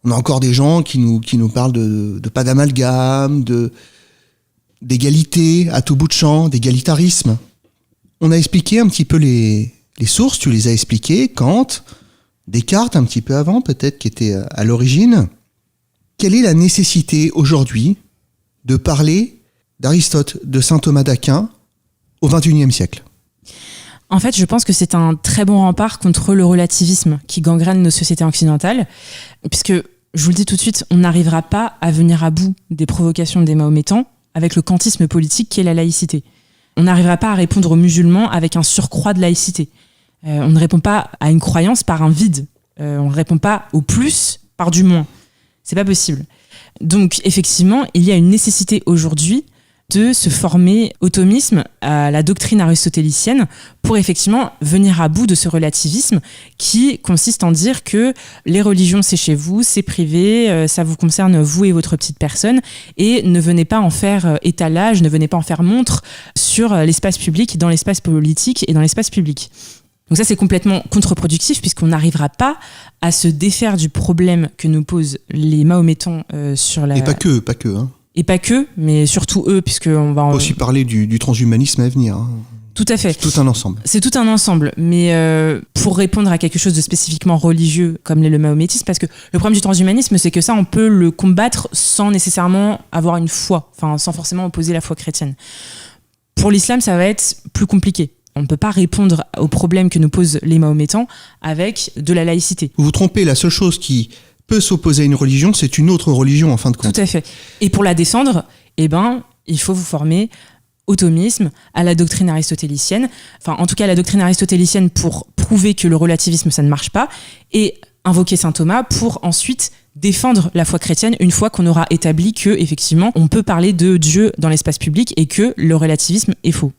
On a encore des gens qui nous parlent de pas d'amalgame, d'égalité à tout bout de champ, d'égalitarisme. On a expliqué un petit peu les sources, tu les as expliquées, Kant, Descartes un petit peu avant peut-être, qui était à l'origine. Quelle est la nécessité aujourd'hui de parler d'Aristote, de saint Thomas d'Aquin au XXIe siècle ? En fait, je pense que c'est un très bon rempart contre le relativisme qui gangrène nos sociétés occidentales, puisque, je vous le dis tout de suite, on n'arrivera pas à venir à bout des provocations des Mahométans avec le kantisme politique qu'est la laïcité. On n'arrivera pas à répondre aux musulmans avec un surcroît de laïcité. On ne répond pas à une croyance par un vide. On ne répond pas au plus par du moins. C'est pas possible. Donc, effectivement, il y a une nécessité aujourd'hui de se former au thomisme, à la doctrine aristotélicienne, pour effectivement venir à bout de ce relativisme qui consiste en dire que les religions c'est chez vous, c'est privé, ça vous concerne vous et votre petite personne, et ne venez pas en faire étalage, ne venez pas en faire montre sur l'espace public, dans l'espace politique et dans l'espace public. Donc ça c'est complètement contre-productif puisqu'on n'arrivera pas à se défaire du problème que nous posent les Mahométans sur la... Et pas que, hein. Et pas que, mais surtout eux, puisqu'on va... On va aussi parler du transhumanisme à venir. Hein. Tout à fait. C'est tout un ensemble. C'est tout un ensemble, mais pour répondre à quelque chose de spécifiquement religieux, comme l'est le mahométisme, parce que le problème du transhumanisme, c'est que ça, on peut le combattre sans nécessairement avoir une foi, enfin, sans forcément opposer la foi chrétienne. Pour l'islam, ça va être plus compliqué. On ne peut pas répondre aux problèmes que nous posent les Mahométans avec de la laïcité. Vous vous trompez, la seule chose qui peut s'opposer à une religion, c'est une autre religion en fin de compte. Tout à fait. Et pour la défendre, il faut vous former au thomisme, à la doctrine aristotélicienne, enfin en tout cas à la doctrine aristotélicienne pour prouver que le relativisme ça ne marche pas, et invoquer saint Thomas pour ensuite défendre la foi chrétienne une fois qu'on aura établi que effectivement on peut parler de Dieu dans l'espace public et que le relativisme est faux.